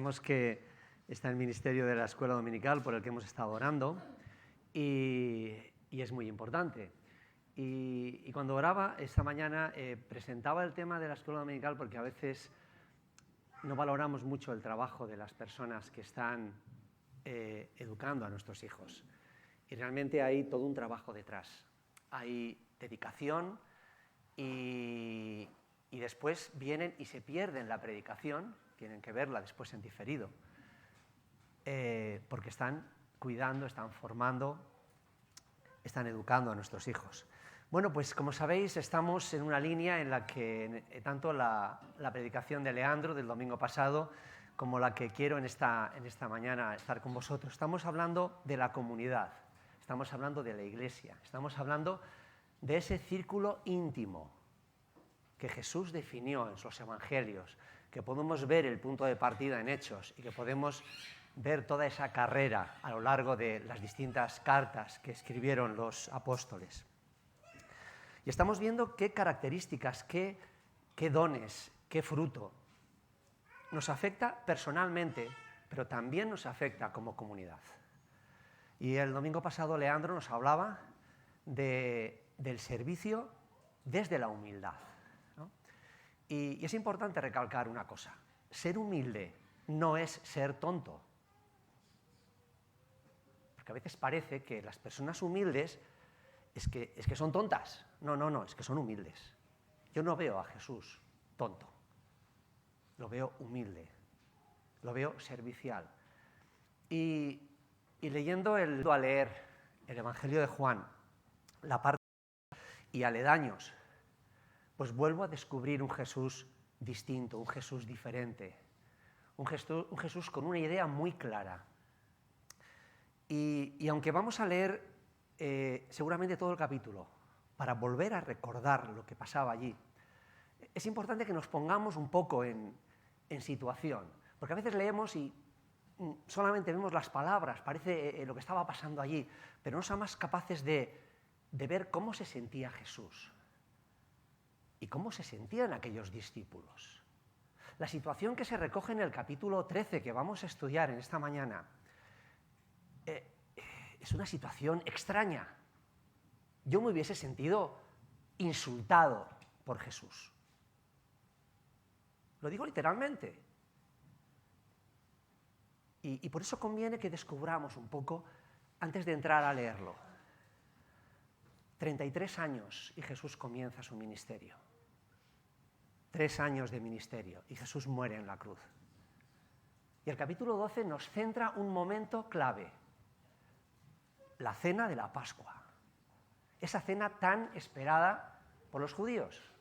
Sabemos que está el ministerio de la escuela dominical por el que hemos estado orando y es muy importante. Y cuando oraba esta mañana presentaba el tema de la escuela dominical porque a veces no valoramos mucho el trabajo de las personas que están educando a nuestros hijos. Y realmente hay todo un trabajo detrás. Hay dedicación y después vienen y se pierden la predicación, tienen que verla después en diferido, porque están cuidando, están formando, están educando a nuestros hijos. Bueno, pues como sabéis, estamos en una línea en la que tanto la predicación de Leandro del domingo pasado como la que quiero en esta mañana estar con vosotros. Estamos hablando de la comunidad, estamos hablando de la iglesia, estamos hablando de ese círculo íntimo que Jesús definió en los evangelios, que podemos ver el punto de partida en Hechos y que podemos ver toda esa carrera a lo largo de las distintas cartas que escribieron los apóstoles. Y estamos viendo qué características, qué dones, qué fruto nos afecta personalmente, pero también nos afecta como comunidad. Y el domingo pasado Leandro nos hablaba del servicio desde la humildad, ¿no? Y es importante recalcar una cosa: ser humilde no es ser tonto. Porque a veces parece que las personas humildes es que son tontas. No, es que son humildes. Yo no veo a Jesús tonto, lo veo humilde, lo veo servicial. Y leyendo a leer el Evangelio de Juan, la parte y aledaños, pues vuelvo a descubrir un Jesús distinto, un Jesús diferente, un Jesús con una idea muy clara. Y aunque vamos a leer seguramente todo el capítulo para volver a recordar lo que pasaba allí, es importante que nos pongamos un poco en situación, porque a veces leemos y solamente vemos las palabras, parece lo que estaba pasando allí, pero no somos capaces de ver cómo se sentía Jesús y cómo se sentían aquellos discípulos. La situación que se recoge en el capítulo 13 que vamos a estudiar en esta mañana es una situación extraña. Yo me hubiese sentido insultado por Jesús. Lo digo literalmente. Y por eso conviene que descubramos un poco antes de entrar a leerlo. 33 años y Jesús comienza su ministerio. 3 años de ministerio y Jesús muere en la cruz. Y el capítulo 12 nos centra un momento clave: la cena de la Pascua. Esa cena tan esperada por los judíos.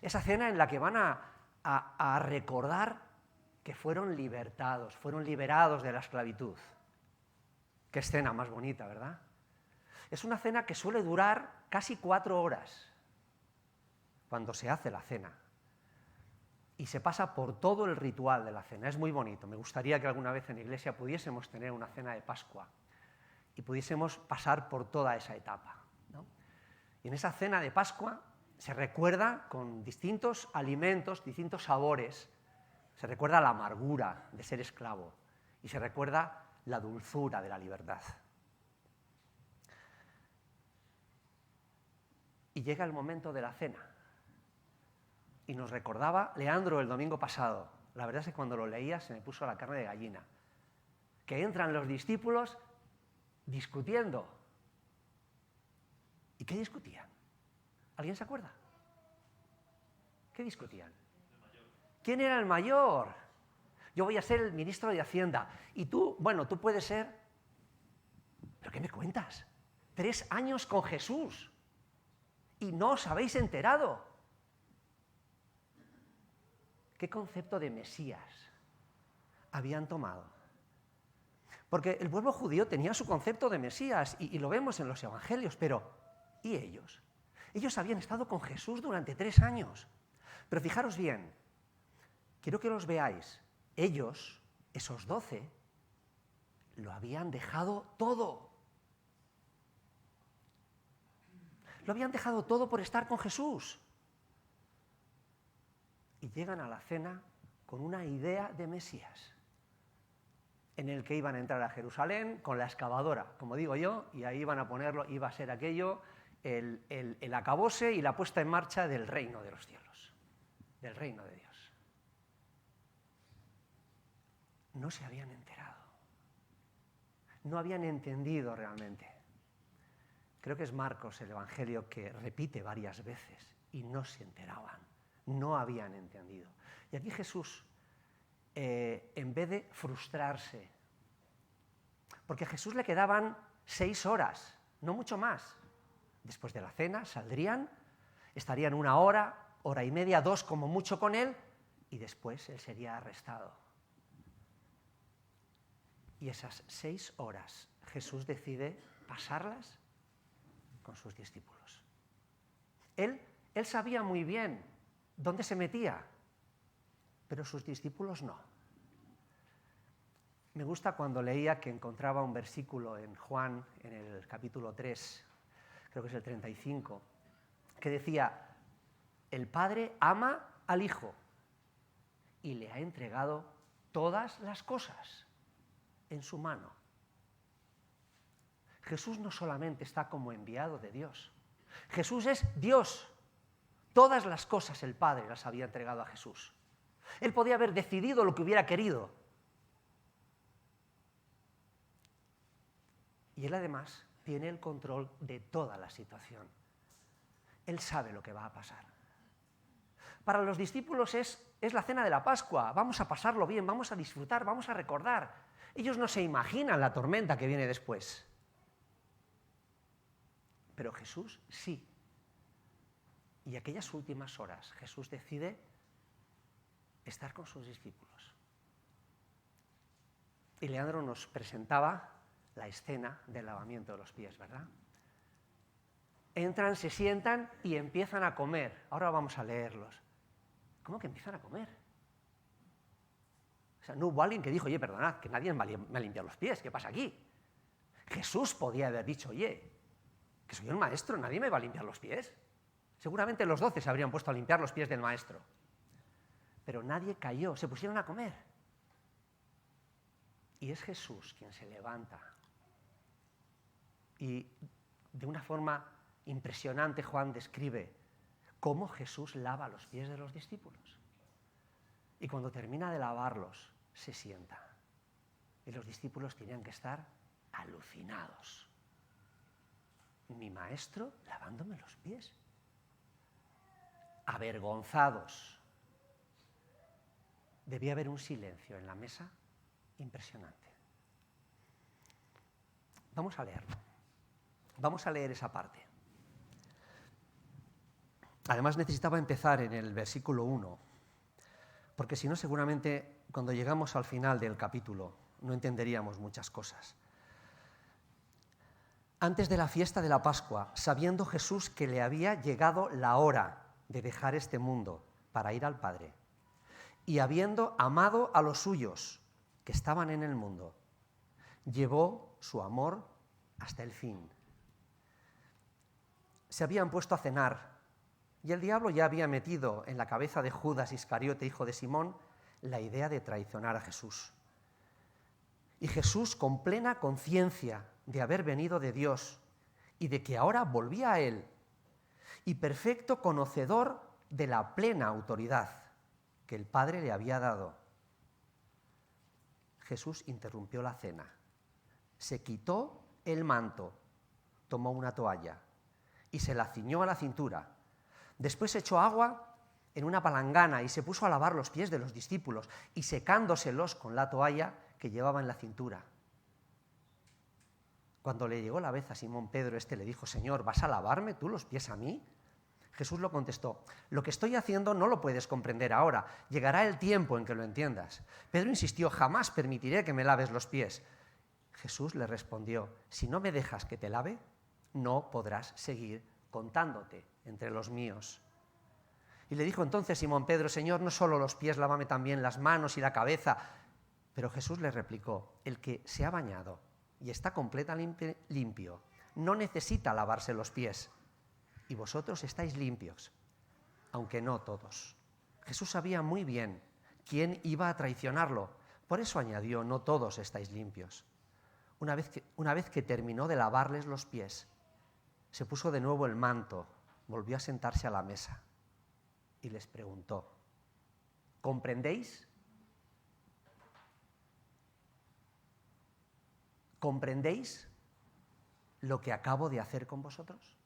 Esa cena en la que van a recordar que fueron libertados, fueron liberados de la esclavitud. Qué escena más bonita, ¿verdad? Es una cena que suele durar casi 4 horas cuando se hace la cena. Y se pasa por todo el ritual de la cena. Es muy bonito. Me gustaría que alguna vez en la iglesia pudiésemos tener una cena de Pascua y pudiésemos pasar por toda esa etapa, ¿no? Y en esa cena de Pascua se recuerda con distintos alimentos, distintos sabores. Se recuerda la amargura de ser esclavo y se recuerda la dulzura de la libertad. Y llega el momento de la cena. Y nos recordaba Leandro el domingo pasado. La verdad es que cuando lo leía se me puso la carne de gallina. Que entran los discípulos discutiendo. ¿Y qué discutían? ¿Alguien se acuerda? ¿Qué discutían? ¿Quién era el mayor? Yo voy a ser el ministro de Hacienda. Y tú, bueno, tú puedes ser... ¿Pero qué me cuentas? 3 años con Jesús. Y no os habéis enterado. ¿Qué concepto de Mesías habían tomado? Porque el pueblo judío tenía su concepto de Mesías y lo vemos en los evangelios, pero ¿y ellos? Ellos habían estado con Jesús durante 3 años. Pero fijaros bien, quiero que los veáis. Ellos, esos 12, lo habían dejado todo. Lo habían dejado todo por estar con Jesús. Y llegan a la cena con una idea de Mesías. en el que iban a entrar a Jerusalén con la excavadora, como digo yo, y ahí iban a ponerlo, iba a ser aquello el acabose y la puesta en marcha del reino de los cielos, del reino de Dios. No se habían enterado, no habían entendido realmente. Creo que es Marcos el Evangelio que repite varias veces y no se enteraban, no habían entendido. Y aquí Jesús, en vez de frustrarse, porque a Jesús le quedaban 6 horas, no mucho más. Después de la cena saldrían, estarían 1 hora, hora y media, 2 como mucho con él, y después él sería arrestado. Y esas 6 horas Jesús decide pasarlas con sus discípulos. Él sabía muy bien dónde se metía, pero sus discípulos no. Me gusta cuando leía que encontraba un versículo en Juan, en el capítulo 3, creo que es el 35, que decía, el Padre ama al Hijo y le ha entregado todas las cosas en su mano. Jesús no solamente está como enviado de Dios, Jesús es Dios. Todas las cosas el Padre las había entregado a Jesús. Él podía haber decidido lo que hubiera querido. Y él además tiene el control de toda la situación. Él sabe lo que va a pasar. Para los discípulos es la cena de la Pascua. Vamos a pasarlo bien, vamos a disfrutar, vamos a recordar. Ellos no se imaginan la tormenta que viene después. Pero Jesús sí. Y aquellas últimas horas Jesús decide estar con sus discípulos. Y Leandro nos presentaba la escena del lavamiento de los pies, ¿verdad? Entran, se sientan y empiezan a comer. Ahora vamos a leerlos. ¿Cómo que empiezan a comer? O sea, no hubo alguien que dijo, oye, perdonad, que nadie me ha limpiado los pies, ¿qué pasa aquí? Jesús podía haber dicho, oye, que soy el maestro, nadie me va a limpiar los pies. Seguramente los 12 se habrían puesto a limpiar los pies del maestro. Pero nadie cayó, se pusieron a comer. Y es Jesús quien se levanta. Y de una forma impresionante Juan describe cómo Jesús lava los pies de los discípulos. Y cuando termina de lavarlos, se sienta. Y los discípulos tenían que estar alucinados. Mi maestro lavándome los pies. Avergonzados. Debía haber un silencio en la mesa impresionante. Vamos a leerlo. Vamos a leer esa parte. Además necesitaba empezar en el versículo 1, porque si no seguramente cuando llegamos al final del capítulo no entenderíamos muchas cosas. Antes de la fiesta de la Pascua, sabiendo Jesús que le había llegado la hora de dejar este mundo para ir al Padre, y habiendo amado a los suyos que estaban en el mundo, llevó su amor hasta el fin. Se habían puesto a cenar y el diablo ya había metido en la cabeza de Judas Iscariote, hijo de Simón, la idea de traicionar a Jesús. Y Jesús, con plena conciencia de haber venido de Dios y de que ahora volvía a Él, y perfecto conocedor de la plena autoridad que el Padre le había dado, Jesús interrumpió la cena, se quitó el manto, tomó una toalla y se la ciñó a la cintura. Después echó agua en una palangana y se puso a lavar los pies de los discípulos y secándoselos con la toalla que llevaba en la cintura. Cuando le llegó la vez a Simón Pedro, le dijo, Señor, ¿vas a lavarme tú los pies a mí? Jesús lo contestó, lo que estoy haciendo no lo puedes comprender ahora, llegará el tiempo en que lo entiendas. Pedro insistió, jamás permitiré que me laves los pies. Jesús le respondió, si no me dejas que te lave, no podrás seguir contándote entre los míos. Y le dijo entonces Simón Pedro, Señor, no solo los pies, lávame también las manos y la cabeza. Pero Jesús le replicó, el que se ha bañado y está completamente limpio, no necesita lavarse los pies. Y vosotros estáis limpios, aunque no todos. Jesús sabía muy bien quién iba a traicionarlo, Por eso añadió, no todos estáis limpios. Una vez que terminó de lavarles los pies, se puso de nuevo el manto, volvió a sentarse a la mesa y les preguntó, ¿comprendéis? ¿Comprendéis lo que acabo de hacer con vosotros?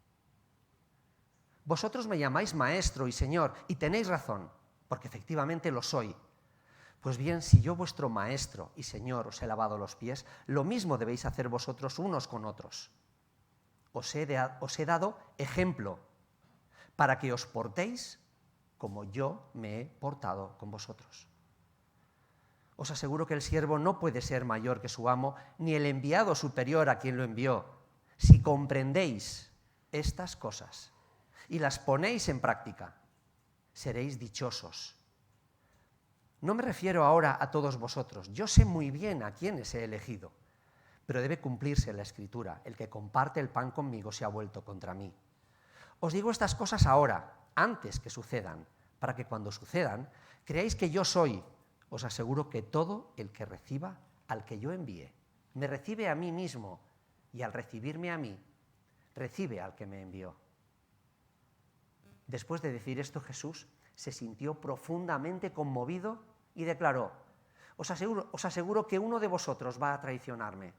Vosotros me llamáis maestro y señor, y tenéis razón, porque efectivamente lo soy. Pues bien, si yo, vuestro maestro y señor, os he lavado los pies, lo mismo debéis hacer vosotros unos con otros. Os he dado ejemplo para que os portéis como yo me he portado con vosotros. Os aseguro que el siervo no puede ser mayor que su amo, ni el enviado superior a quien lo envió. Si comprendéis estas cosas y las ponéis en práctica, seréis dichosos. No me refiero ahora a todos vosotros. Yo sé muy bien a quiénes he elegido, pero debe cumplirse la Escritura. El que comparte el pan conmigo se ha vuelto contra mí. Os digo estas cosas ahora, antes que sucedan, para que cuando sucedan, creáis que yo soy. Os aseguro que todo el que reciba al que yo envíe, me recibe a mí mismo, y al recibirme a mí, recibe al que me envió. Después de decir esto, Jesús se sintió profundamente conmovido y declaró, os aseguro que uno de vosotros va a traicionarme.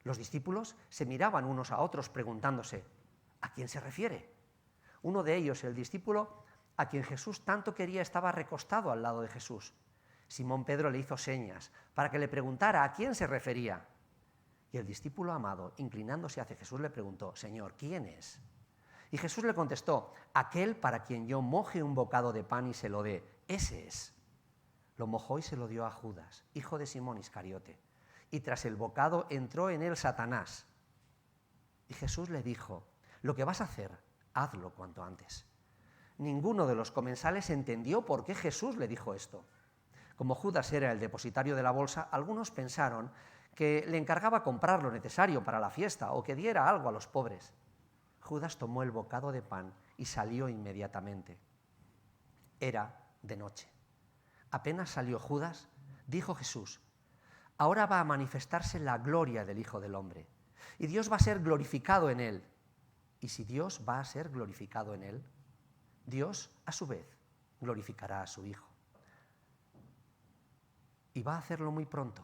Los discípulos se miraban unos a otros preguntándose, ¿a quién se refiere? Uno de ellos, el discípulo a quien Jesús tanto quería, estaba recostado al lado de Jesús. Simón Pedro le hizo señas para que le preguntara a quién se refería. Y el discípulo amado, inclinándose hacia Jesús, le preguntó, Señor, ¿quién es? Y Jesús le contestó, aquel para quien yo moje un bocado de pan y se lo dé, ese es. Lo mojó y se lo dio a Judas, hijo de Simón Iscariote. Y tras el bocado entró en él Satanás. Y Jesús le dijo, lo que vas a hacer, hazlo cuanto antes. Ninguno de los comensales entendió por qué Jesús le dijo esto. Como Judas era el depositario de la bolsa, algunos pensaron que le encargaba comprar lo necesario para la fiesta o que diera algo a los pobres. Judas tomó el bocado de pan y salió inmediatamente. Era de noche. Apenas salió Judas, dijo Jesús, ahora va a manifestarse la gloria del Hijo del Hombre, y Dios va a ser glorificado en él. Y si Dios va a ser glorificado en él, Dios, a su vez, glorificará a su Hijo. Y va a hacerlo muy pronto.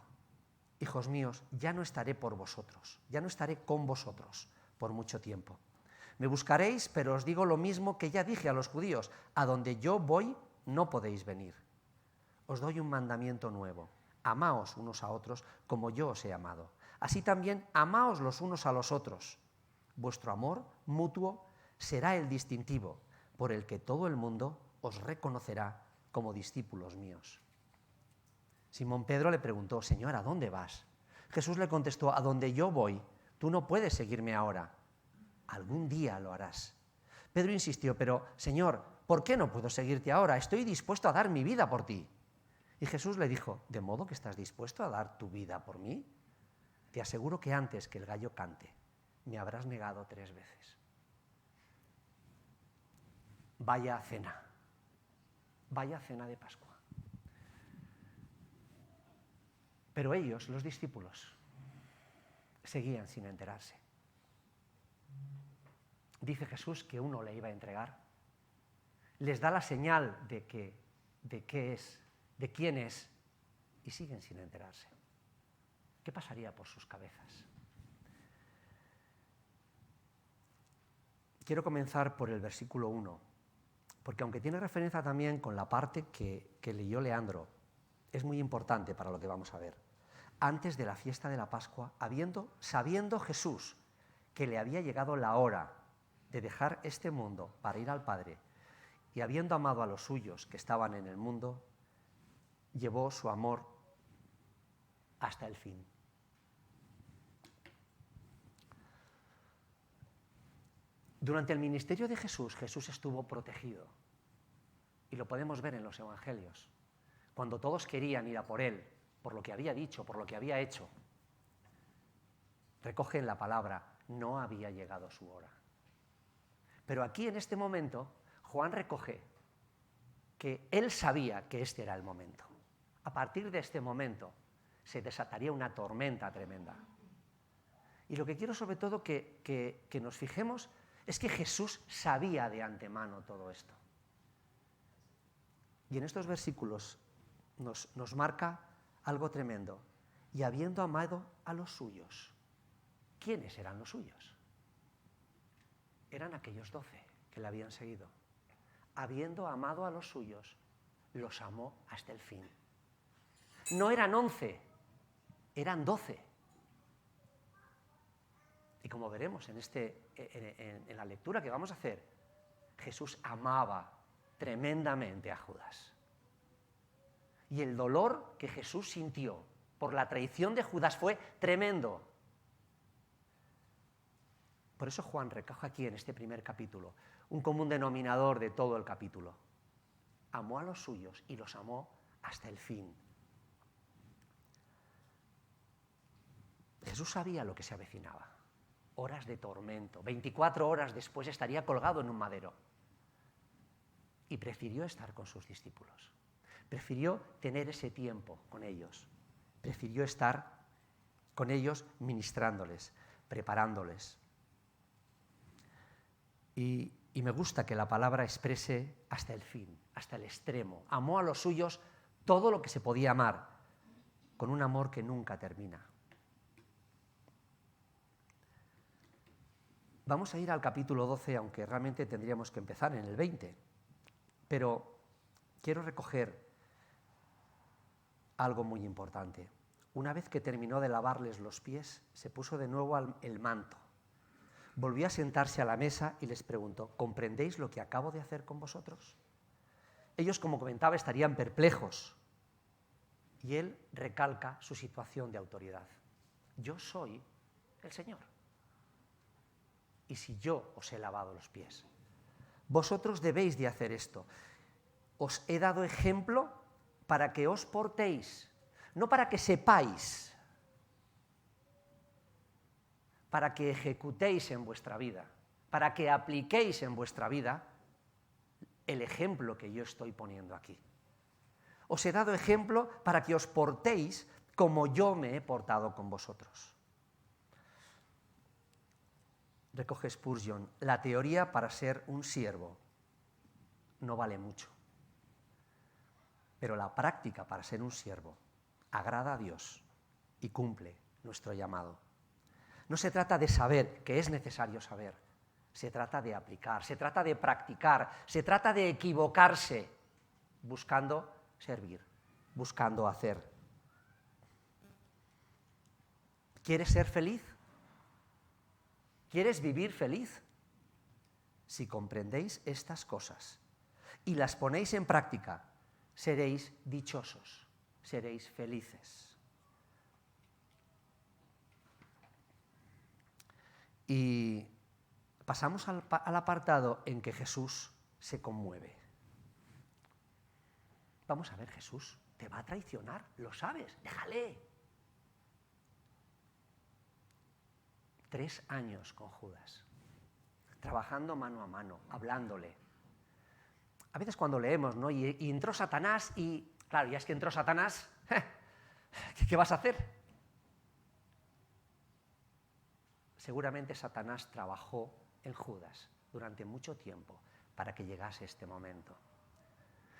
Hijos míos, ya no estaré por vosotros, ya no estaré con vosotros por mucho tiempo. Me buscaréis, pero os digo lo mismo que ya dije a los judíos, a donde yo voy no podéis venir. Os doy un mandamiento nuevo, amaos unos a otros como yo os he amado. Así también amaos los unos a los otros. Vuestro amor mutuo será el distintivo por el que todo el mundo os reconocerá como discípulos míos. Simón Pedro le preguntó, Señor, ¿a dónde vas? Jesús le contestó, a donde yo voy, tú no puedes seguirme ahora. Algún día lo harás. Pedro insistió, pero, Señor, ¿por qué no puedo seguirte ahora? Estoy dispuesto a dar mi vida por ti. Y Jesús le dijo, ¿de modo que estás dispuesto a dar tu vida por mí? Te aseguro que antes que el gallo cante, me habrás negado 3 veces. Vaya cena de Pascua. Pero ellos, los discípulos, seguían sin enterarse. Dice Jesús que uno le iba a entregar. Les da la señal de quién es, y siguen sin enterarse. ¿Qué pasaría por sus cabezas? Quiero comenzar por el versículo 1, porque aunque tiene referencia también con la parte que leyó Leandro, es muy importante para lo que vamos a ver. Antes de la fiesta de la Pascua, sabiendo Jesús que le había llegado la hora de dejar este mundo para ir al Padre, y habiendo amado a los suyos que estaban en el mundo, llevó su amor hasta el fin. Durante el ministerio de Jesús, Jesús estuvo protegido, y lo podemos ver en los evangelios. Cuando todos querían ir a por él, por lo que había dicho, por lo que había hecho, recoge en la palabra, no había llegado su hora. Pero aquí, en este momento, Juan recoge que él sabía que este era el momento. A partir de este momento se desataría una tormenta tremenda. Y lo que quiero sobre todo que nos fijemos es que Jesús sabía de antemano todo esto. Y en estos versículos nos marca algo tremendo. Y habiendo amado a los suyos. ¿Quiénes eran los suyos? Eran aquellos 12 que le habían seguido. Habiendo amado a los suyos, los amó hasta el fin. No eran 11, eran 12. Y como veremos en la lectura que vamos a hacer, Jesús amaba tremendamente a Judas. Y el dolor que Jesús sintió por la traición de Judas fue tremendo. Por eso Juan recoge aquí en este primer capítulo un común denominador de todo el capítulo. Amó a los suyos y los amó hasta el fin. Jesús sabía lo que se avecinaba. Horas de tormento. 24 horas después estaría colgado en un madero. Y prefirió estar con sus discípulos. Prefirió tener ese tiempo con ellos. Prefirió estar con ellos ministrándoles, preparándoles. Y me gusta que la palabra exprese hasta el fin, hasta el extremo. Amó a los suyos todo lo que se podía amar, con un amor que nunca termina. Vamos a ir al capítulo 12, aunque realmente tendríamos que empezar en el 20. Pero quiero recoger algo muy importante. Una vez que terminó de lavarles los pies, se puso de nuevo el manto. Volvió a sentarse a la mesa y les preguntó, ¿comprendéis lo que acabo de hacer con vosotros? Ellos, como comentaba, estarían perplejos. Y él recalca su situación de autoridad. Yo soy el Señor. Y si yo os he lavado los pies, vosotros debéis de hacer esto. Os he dado ejemplo para que os portéis, no para que sepáis, para que ejecutéis en vuestra vida, para que apliquéis en vuestra vida el ejemplo que yo estoy poniendo aquí. Os he dado ejemplo para que os portéis como yo me he portado con vosotros. Recoge Spurgeon, la teoría para ser un siervo no vale mucho, pero la práctica para ser un siervo agrada a Dios y cumple nuestro llamado. No se trata de saber, que es necesario saber, se trata de aplicar, se trata de practicar, se trata de equivocarse, buscando servir, buscando hacer. ¿Quieres ser feliz? ¿Quieres vivir feliz? Si comprendéis estas cosas y las ponéis en práctica, seréis dichosos, seréis felices. Y pasamos al apartado en que Jesús se conmueve. Vamos a ver, Jesús te va a traicionar, lo sabes, déjale. 3 años con Judas, trabajando mano a mano, hablándole. A veces cuando leemos, ¿no? Y entró Satanás y, claro, ya es que entró Satanás, ¿qué vas a hacer? Seguramente Satanás trabajó en Judas durante mucho tiempo para que llegase este momento.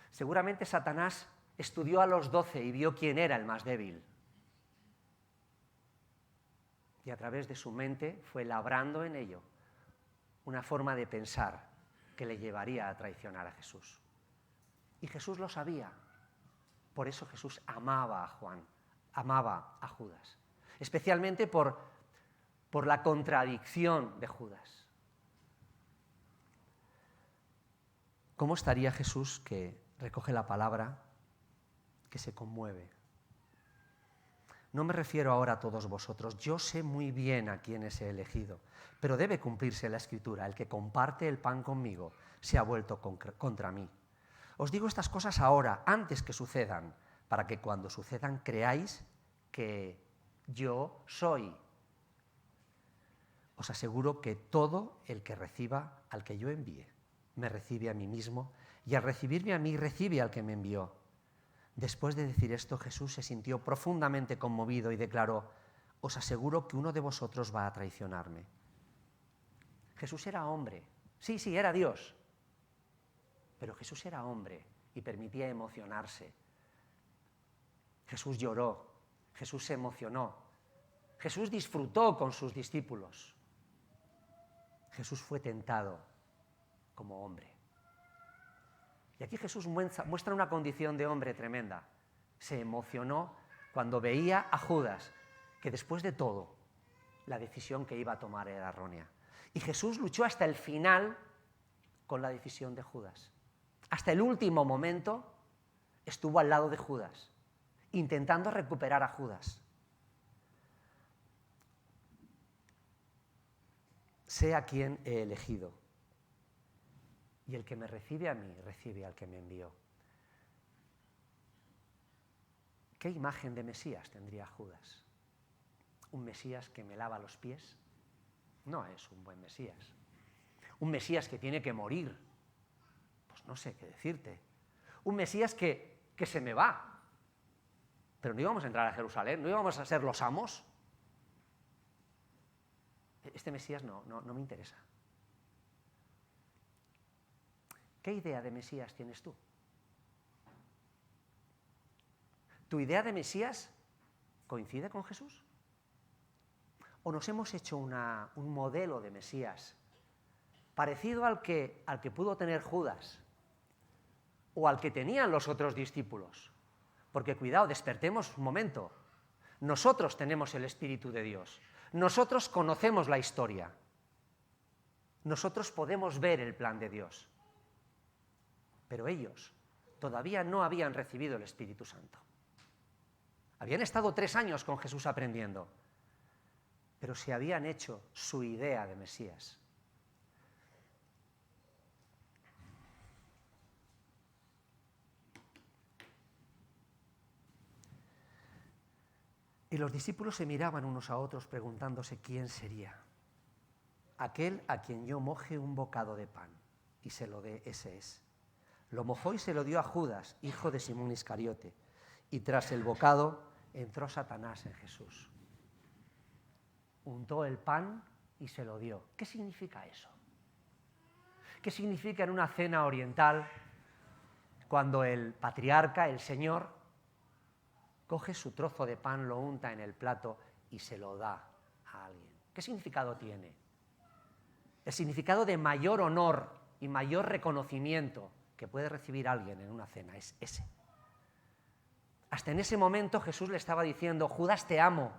Seguramente Satanás estudió a los 12 y vio quién era el más débil. Y a través de su mente fue labrando en ello una forma de pensar que le llevaría a traicionar a Jesús. Y Jesús lo sabía. Por eso Jesús amaba a Juan, amaba a Judas. Especialmente por la contradicción de Judas. ¿Cómo estaría Jesús que recoge la palabra, que se conmueve? No me refiero ahora a todos vosotros, yo sé muy bien a quiénes he elegido, pero debe cumplirse la Escritura, el que comparte el pan conmigo se ha vuelto contra mí. Os digo estas cosas ahora, antes que sucedan, para que cuando sucedan creáis que yo soy. Os aseguro que todo el que reciba al que yo envíe, me recibe a mí mismo, y al recibirme a mí, recibe al que me envió. Después de decir esto, Jesús se sintió profundamente conmovido y declaró: os aseguro que uno de vosotros va a traicionarme. Jesús era hombre. Sí, era Dios. Pero Jesús era hombre y permitía emocionarse. Jesús lloró. Jesús se emocionó. Jesús disfrutó con sus discípulos. Jesús fue tentado como hombre. Y aquí Jesús muestra una condición de hombre tremenda. Se emocionó cuando veía a Judas, que después de todo, la decisión que iba a tomar era errónea. Y Jesús luchó hasta el final con la decisión de Judas. Hasta el último momento estuvo al lado de Judas, intentando recuperar a Judas. Sé a quién he elegido, y el que me recibe a mí, recibe al que me envió. ¿Qué imagen de Mesías tendría Judas? ¿Un Mesías que me lava los pies? No es un buen Mesías. Un Mesías que tiene que morir. Pues no sé qué decirte. Un Mesías que se me va. Pero no íbamos a entrar a Jerusalén, no íbamos a ser los amos. Este Mesías no me interesa. ¿Qué idea de Mesías tienes tú? ¿Tu idea de Mesías coincide con Jesús? ¿O nos hemos hecho un modelo de Mesías parecido al que pudo tener Judas o al que tenían los otros discípulos? Porque cuidado, despertemos un momento. Nosotros tenemos el Espíritu de Dios. Nosotros conocemos la historia. Nosotros podemos ver el plan de Dios. Pero ellos todavía no habían recibido el Espíritu Santo. Habían estado 3 años con Jesús aprendiendo, pero se habían hecho su idea de Mesías. Y los discípulos se miraban unos a otros preguntándose quién sería. Aquel a quien yo moje un bocado de pan y se lo dé, ese es. Lo mojó y se lo dio a Judas, hijo de Simón Iscariote. Y tras el bocado entró Satanás en Jesús. Untó el pan y se lo dio. ¿Qué significa eso? ¿Qué significa en una cena oriental cuando el patriarca, el Señor, coge su trozo de pan, lo unta en el plato y se lo da a alguien? ¿Qué significado tiene? El significado de mayor honor y mayor reconocimiento que puede recibir alguien en una cena es ese. Hasta en ese momento Jesús le estaba diciendo: Judas, te amo.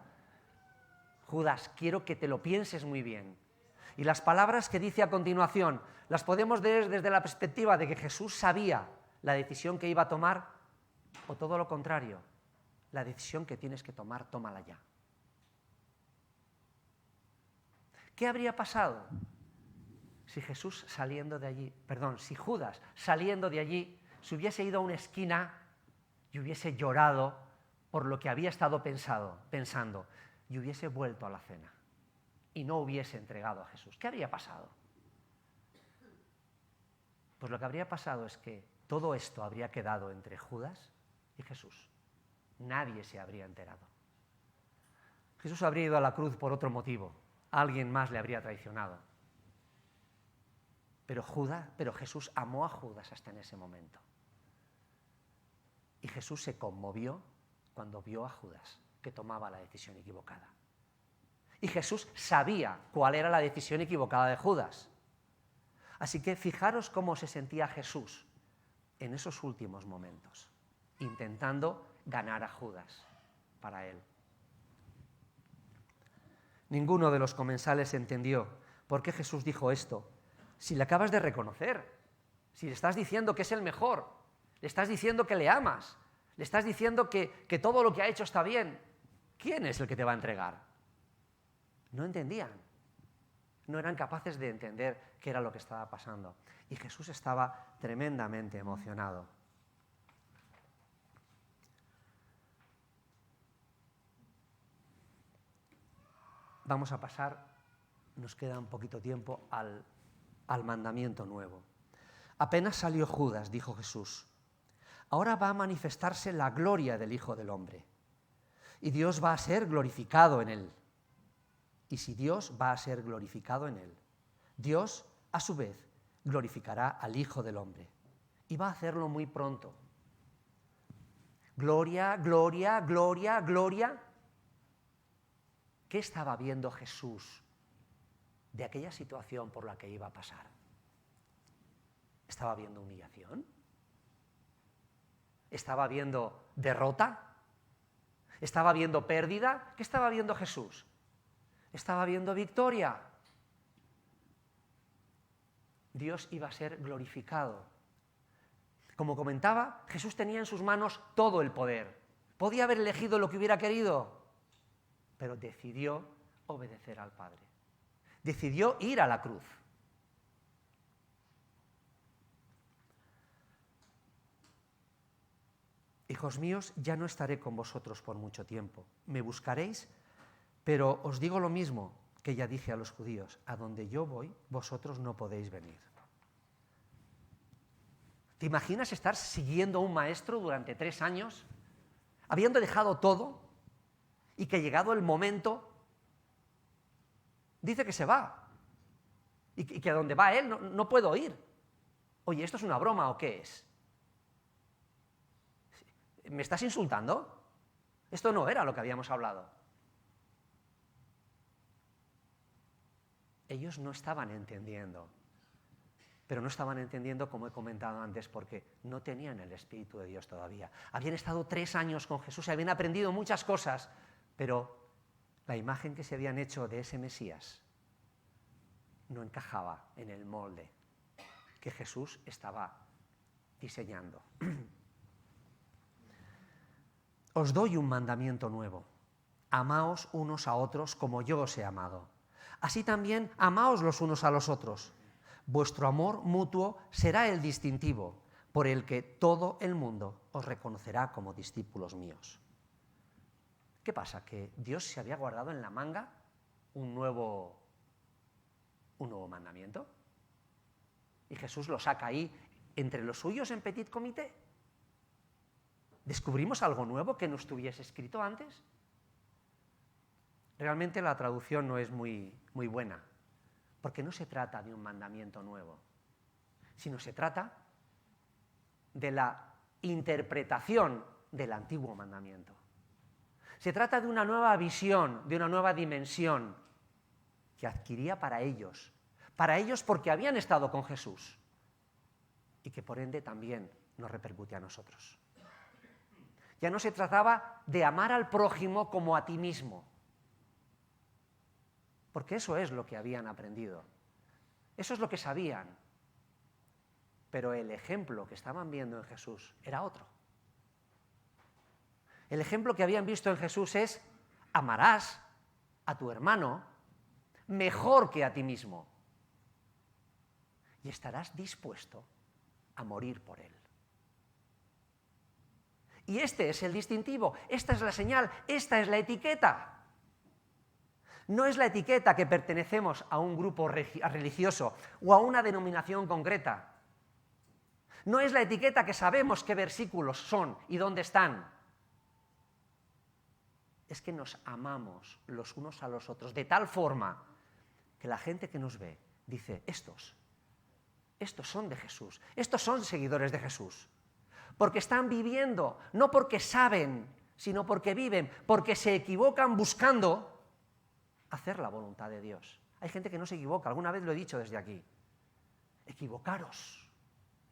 Judas, quiero que te lo pienses muy bien. Y las palabras que dice a continuación las podemos leer desde la perspectiva de que Jesús sabía la decisión que iba a tomar, o todo lo contrario, la decisión que tienes que tomar, tómala ya. ¿Qué habría pasado si Judas saliendo de allí se hubiese ido a una esquina y hubiese llorado por lo que había estado pensando y hubiese vuelto a la cena y no hubiese entregado a Jesús? ¿Qué habría pasado? Pues lo que habría pasado es que todo esto habría quedado entre Judas y Jesús. Nadie se habría enterado. Jesús habría ido a la cruz por otro motivo. Alguien más le habría traicionado. Pero Jesús amó a Judas hasta en ese momento. Y Jesús se conmovió cuando vio a Judas que tomaba la decisión equivocada. Y Jesús sabía cuál era la decisión equivocada de Judas. Así que fijaros cómo se sentía Jesús en esos últimos momentos, intentando ganar a Judas para él. Ninguno de los comensales entendió por qué Jesús dijo esto. Si le acabas de reconocer, si le estás diciendo que es el mejor, le estás diciendo que le amas, le estás diciendo que todo lo que ha hecho está bien, ¿quién es el que te va a entregar? No entendían, no eran capaces de entender qué era lo que estaba pasando. Y Jesús estaba tremendamente emocionado. Vamos a pasar, nos queda un poquito tiempo, al mandamiento nuevo. Apenas salió Judas, dijo Jesús: ahora va a manifestarse la gloria del Hijo del Hombre. Y Dios va a ser glorificado en él. Y si Dios va a ser glorificado en él, Dios, a su vez, glorificará al Hijo del Hombre. Y va a hacerlo muy pronto. Gloria, gloria, gloria, gloria. ¿Qué estaba viendo Jesús de aquella situación por la que iba a pasar? ¿Estaba viendo humillación? ¿Estaba viendo derrota? ¿Estaba viendo pérdida? ¿Qué estaba viendo Jesús? Estaba viendo victoria. Dios iba a ser glorificado. Como comentaba, Jesús tenía en sus manos todo el poder. Podía haber elegido lo que hubiera querido, pero decidió obedecer al Padre. Decidió ir a la cruz. Hijos míos, ya no estaré con vosotros por mucho tiempo. Me buscaréis, pero os digo lo mismo que ya dije a los judíos: a donde yo voy, vosotros no podéis venir. ¿Te imaginas estar siguiendo a un maestro durante 3 años, habiendo dejado todo, y que llegado el momento, dice que se va, y que a donde va él no puedo ir? Oye, ¿esto es una broma o qué es? ¿Me estás insultando? Esto no era lo que habíamos hablado. Ellos no estaban entendiendo. Pero no estaban entendiendo, como he comentado antes, porque no tenían el Espíritu de Dios todavía. Habían estado 3 años con Jesús y habían aprendido muchas cosas, pero la imagen que se habían hecho de ese Mesías no encajaba en el molde que Jesús estaba diseñando. Os doy un mandamiento nuevo: amaos unos a otros como yo os he amado. Así también amaos los unos a los otros. Vuestro amor mutuo será el distintivo por el que todo el mundo os reconocerá como discípulos míos. ¿Qué pasa? ¿Que Dios se había guardado en la manga un nuevo mandamiento? Y Jesús lo saca ahí entre los suyos en petit comité. ¿Descubrimos algo nuevo que no estuviese escrito antes? Realmente la traducción no es muy buena, porque no se trata de un mandamiento nuevo, sino se trata de la interpretación del antiguo mandamiento. Se trata de una nueva visión, de una nueva dimensión que adquiría para ellos porque habían estado con Jesús, y que por ende también nos repercute a nosotros. Ya no se trataba de amar al prójimo como a ti mismo, porque eso es lo que habían aprendido, eso es lo que sabían, pero el ejemplo que estaban viendo en Jesús era otro. El ejemplo que habían visto en Jesús es: amarás a tu hermano mejor que a ti mismo y estarás dispuesto a morir por él. Y este es el distintivo, esta es la señal, esta es la etiqueta. No es la etiqueta que pertenecemos a un grupo religioso o a una denominación concreta. No es la etiqueta que sabemos qué versículos son y dónde están. Es que nos amamos los unos a los otros de tal forma que la gente que nos ve dice: estos son de Jesús, estos son seguidores de Jesús. Porque están viviendo, no porque saben, sino porque viven, porque se equivocan buscando hacer la voluntad de Dios. Hay gente que no se equivoca, alguna vez lo he dicho desde aquí. Equivocaros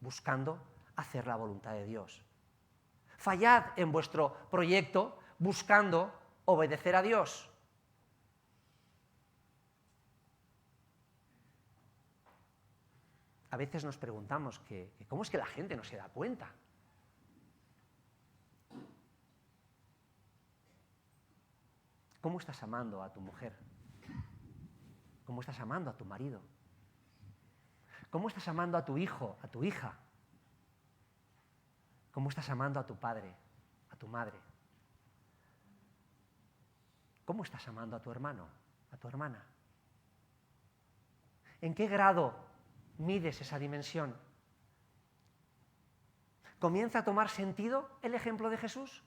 buscando hacer la voluntad de Dios. Fallad en vuestro proyecto buscando obedecer a Dios. A veces nos preguntamos que cómo es que la gente no se da cuenta. ¿Cómo estás amando a tu mujer? ¿Cómo estás amando a tu marido? ¿Cómo estás amando a tu hijo, a tu hija? ¿Cómo estás amando a tu padre, a tu madre? ¿Cómo estás amando a tu hermano, a tu hermana? ¿En qué grado mides esa dimensión? ¿Comienza a tomar sentido el ejemplo de Jesús?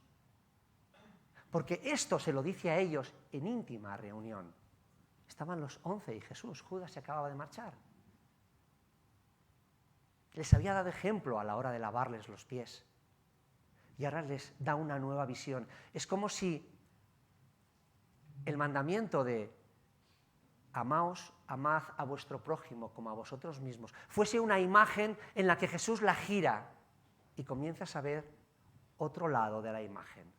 Porque esto se lo dice a ellos en íntima reunión. Estaban los 11 y Jesús, Judas se acababa de marchar. Les había dado ejemplo a la hora de lavarles los pies. Y ahora les da una nueva visión. Es como si el mandamiento de amaos, amad a vuestro prójimo como a vosotros mismos, fuese una imagen en la que Jesús la gira y comienzas a ver otro lado de la imagen.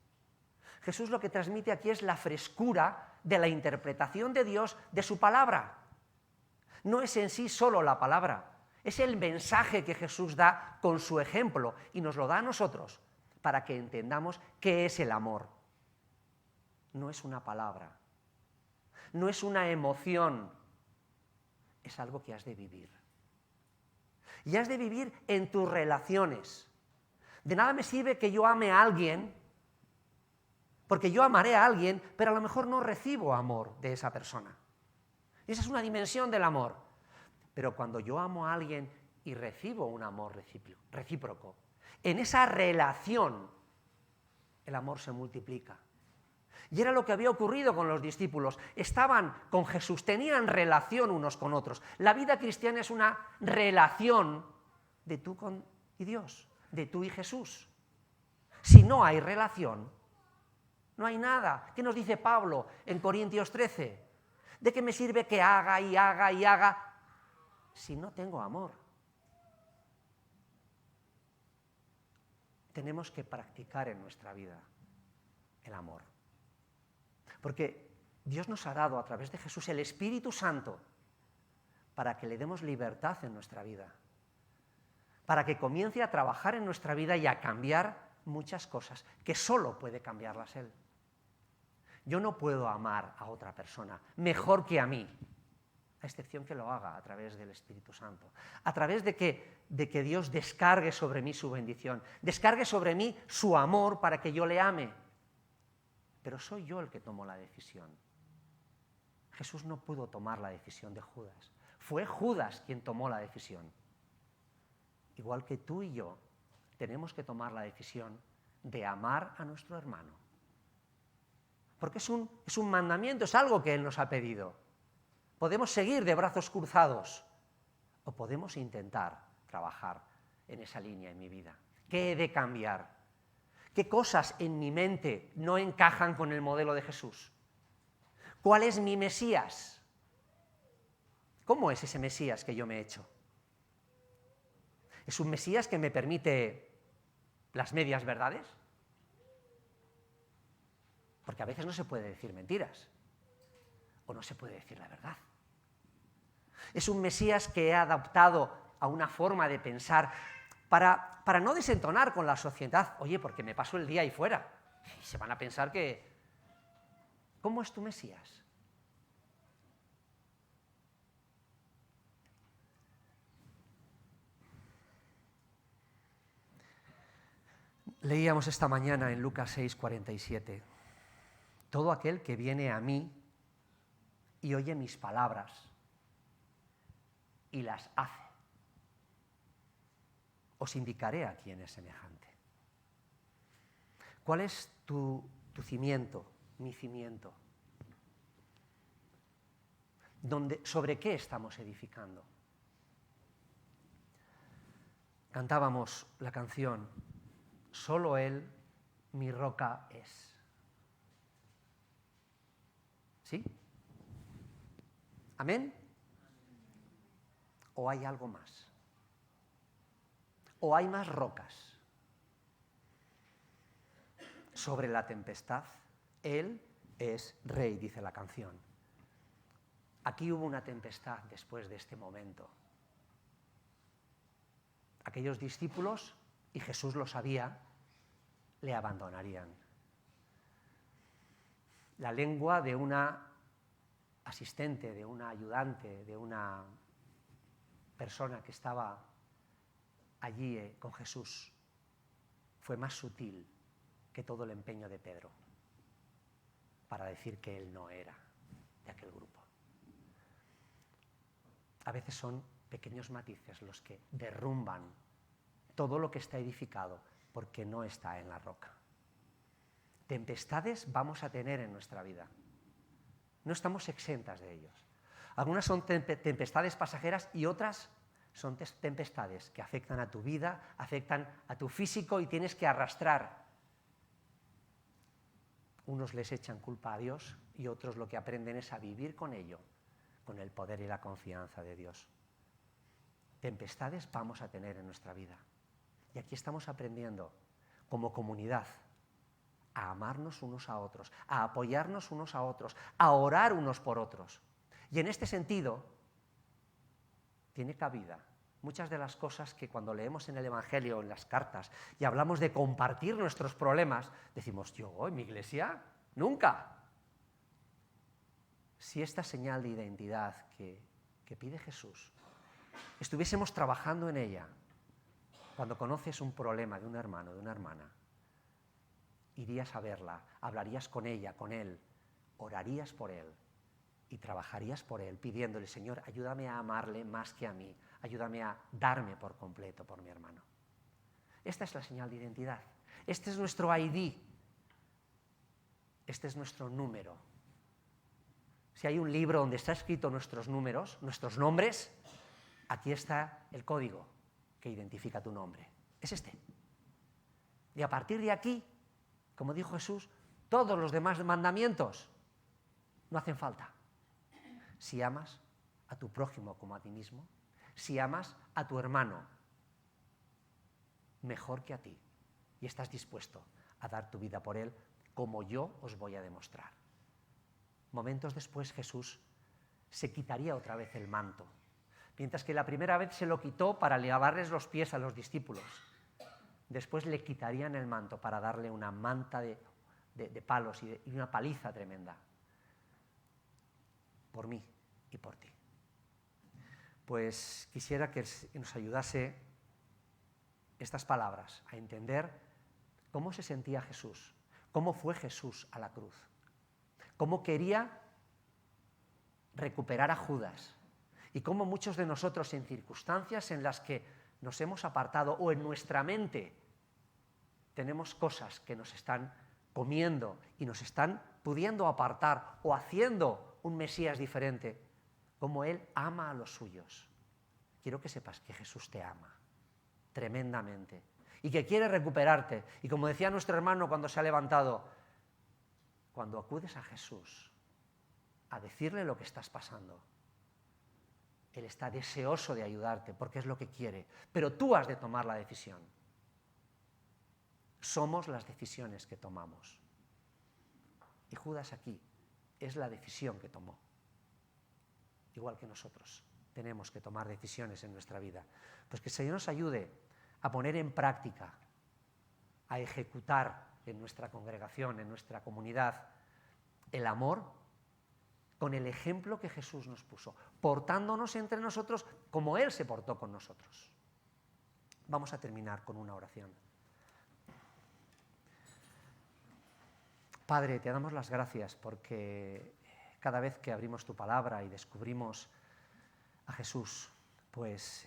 Jesús lo que transmite aquí es la frescura de la interpretación de Dios de su palabra. No es en sí solo la palabra, es el mensaje que Jesús da con su ejemplo y nos lo da a nosotros para que entendamos qué es el amor. No es una palabra, no es una emoción, es algo que has de vivir. Y has de vivir en tus relaciones. De nada me sirve que yo ame a alguien, porque yo amaré a alguien, pero a lo mejor no recibo amor de esa persona. Esa es una dimensión del amor. Pero cuando yo amo a alguien y recibo un amor recíproco, en esa relación el amor se multiplica. Y era lo que había ocurrido con los discípulos. Estaban con Jesús, tenían relación unos con otros. La vida cristiana es una relación de tú y Dios, de tú y Jesús. Si no hay relación, no hay nada. ¿Qué nos dice Pablo en Corintios 13? ¿De qué me sirve que haga y haga y haga si no tengo amor? Tenemos que practicar en nuestra vida el amor. Porque Dios nos ha dado a través de Jesús el Espíritu Santo para que le demos libertad en nuestra vida, para que comience a trabajar en nuestra vida y a cambiar muchas cosas que solo puede cambiarlas Él. Yo no puedo amar a otra persona mejor que a mí, a excepción que lo haga a través del Espíritu Santo, a través de que Dios descargue sobre mí su bendición, descargue sobre mí su amor para que yo le ame. Pero soy yo el que tomo la decisión. Jesús no pudo tomar la decisión de Judas. Fue Judas quien tomó la decisión. Igual que tú y yo tenemos que tomar la decisión de amar a nuestro hermano. Porque es un mandamiento, es algo que Él nos ha pedido. Podemos seguir de brazos cruzados o podemos intentar trabajar en esa línea en mi vida. ¿Qué he de cambiar? ¿Qué cosas en mi mente no encajan con el modelo de Jesús? ¿Cuál es mi Mesías? ¿Cómo es ese Mesías que yo me he hecho? ¿Es un Mesías que me permite las medias verdades? Porque a veces no se puede decir mentiras o no se puede decir la verdad. Es un Mesías que he adaptado a una forma de pensar para no desentonar con la sociedad. Oye, porque me paso el día ahí fuera. Y se van a pensar que... ¿Cómo es tu Mesías? Leíamos esta mañana en Lucas 6:47. Todo aquel que viene a mí y oye mis palabras y las hace, os indicaré a quién es semejante. ¿Cuál es tu cimiento, mi cimiento? ¿Sobre qué estamos edificando? Cantábamos la canción, solo Él mi roca es. ¿Sí? ¿Amén? ¿O hay algo más? ¿O hay más rocas? Sobre la tempestad, Él es rey, dice la canción. Aquí hubo una tempestad después de este momento. Aquellos discípulos, y Jesús lo sabía, le abandonarían. La lengua de una asistente, de una ayudante, de una persona que estaba allí con Jesús fue más sutil que todo el empeño de Pedro para decir que él no era de aquel grupo. A veces son pequeños matices los que derrumban todo lo que está edificado, porque no está en la roca. Tempestades vamos a tener en nuestra vida. No estamos exentas de ellos. Algunas son tempestades pasajeras y otras son tempestades que afectan a tu vida, afectan a tu físico y tienes que arrastrar. Unos les echan culpa a Dios y otros lo que aprenden es a vivir con ello, con el poder y la confianza de Dios. Tempestades vamos a tener en nuestra vida. Y aquí estamos aprendiendo, como comunidad, a amarnos unos a otros, a apoyarnos unos a otros, a orar unos por otros. Y en este sentido, tiene cabida muchas de las cosas que cuando leemos en el Evangelio, en las cartas, y hablamos de compartir nuestros problemas, decimos, yo, en mi iglesia, nunca. Si esta señal de identidad que pide Jesús, estuviésemos trabajando en ella, cuando conoces un problema de un hermano, de una hermana, irías a verla, hablarías con ella, con él, orarías por él y trabajarías por él, pidiéndole, Señor, ayúdame a amarle más que a mí, ayúdame a darme por completo por mi hermano. Esta es la señal de identidad. Este es nuestro ID. Este es nuestro número. Si hay un libro donde está escrito nuestros números, nuestros nombres, aquí está el código que identifica tu nombre. Es este. Y a partir de aquí, como dijo Jesús, todos los demás mandamientos no hacen falta. Si amas a tu prójimo como a ti mismo, si amas a tu hermano mejor que a ti y estás dispuesto a dar tu vida por él, como yo os voy a demostrar. Momentos después Jesús se quitaría otra vez el manto, mientras que la primera vez se lo quitó para lavarles los pies a los discípulos. Después le quitarían el manto para darle una manta de palos y una paliza tremenda. Por mí y por ti. Pues quisiera que nos ayudase estas palabras a entender cómo se sentía Jesús, cómo fue Jesús a la cruz, cómo quería recuperar a Judas y cómo muchos de nosotros en circunstancias en las que nos hemos apartado o en nuestra mente tenemos cosas que nos están comiendo y nos están pudiendo apartar o haciendo un Mesías diferente, como Él ama a los suyos. Quiero que sepas que Jesús te ama tremendamente y que quiere recuperarte. Y como decía nuestro hermano cuando se ha levantado, cuando acudes a Jesús a decirle lo que estás pasando, Él está deseoso de ayudarte porque es lo que quiere, pero tú has de tomar la decisión. Somos las decisiones que tomamos. Y Judas aquí es la decisión que tomó. Igual que nosotros tenemos que tomar decisiones en nuestra vida. Pues que el Señor nos ayude a poner en práctica, a ejecutar en nuestra congregación, en nuestra comunidad, el amor con el ejemplo que Jesús nos puso, portándonos entre nosotros como Él se portó con nosotros. Vamos a terminar con una oración. Padre, te damos las gracias porque cada vez que abrimos tu palabra y descubrimos a Jesús, pues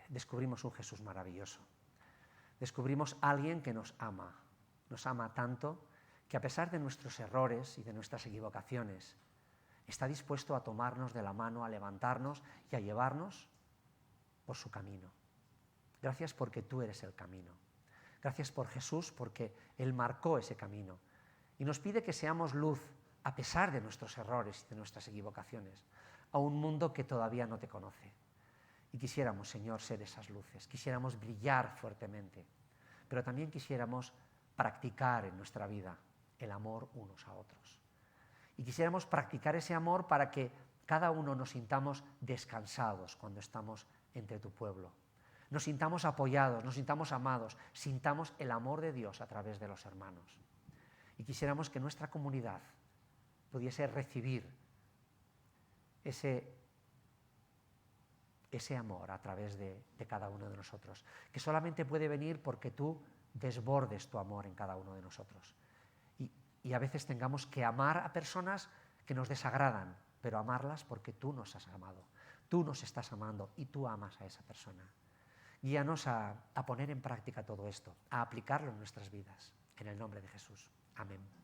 descubrimos un Jesús maravilloso. Descubrimos a alguien que nos ama tanto que a pesar de nuestros errores y de nuestras equivocaciones, está dispuesto a tomarnos de la mano, a levantarnos y a llevarnos por su camino. Gracias porque tú eres el camino. Gracias por Jesús porque Él marcó ese camino y nos pide que seamos luz a pesar de nuestros errores y de nuestras equivocaciones, a un mundo que todavía no te conoce. Y quisiéramos, Señor, ser esas luces, quisiéramos brillar fuertemente, pero también quisiéramos practicar en nuestra vida el amor unos a otros. Y quisiéramos practicar ese amor para que cada uno nos sintamos descansados cuando estamos entre tu pueblo. Nos sintamos apoyados, nos sintamos amados, sintamos el amor de Dios a través de los hermanos. Y quisiéramos que nuestra comunidad pudiese recibir ese amor a través de cada uno de nosotros, que solamente puede venir porque tú desbordes tu amor en cada uno de nosotros. Y a veces tengamos que amar a personas que nos desagradan, pero amarlas porque tú nos has amado, tú nos estás amando y tú amas a esa persona. Guíanos a poner en práctica todo esto, a aplicarlo en nuestras vidas. En el nombre de Jesús. Amén.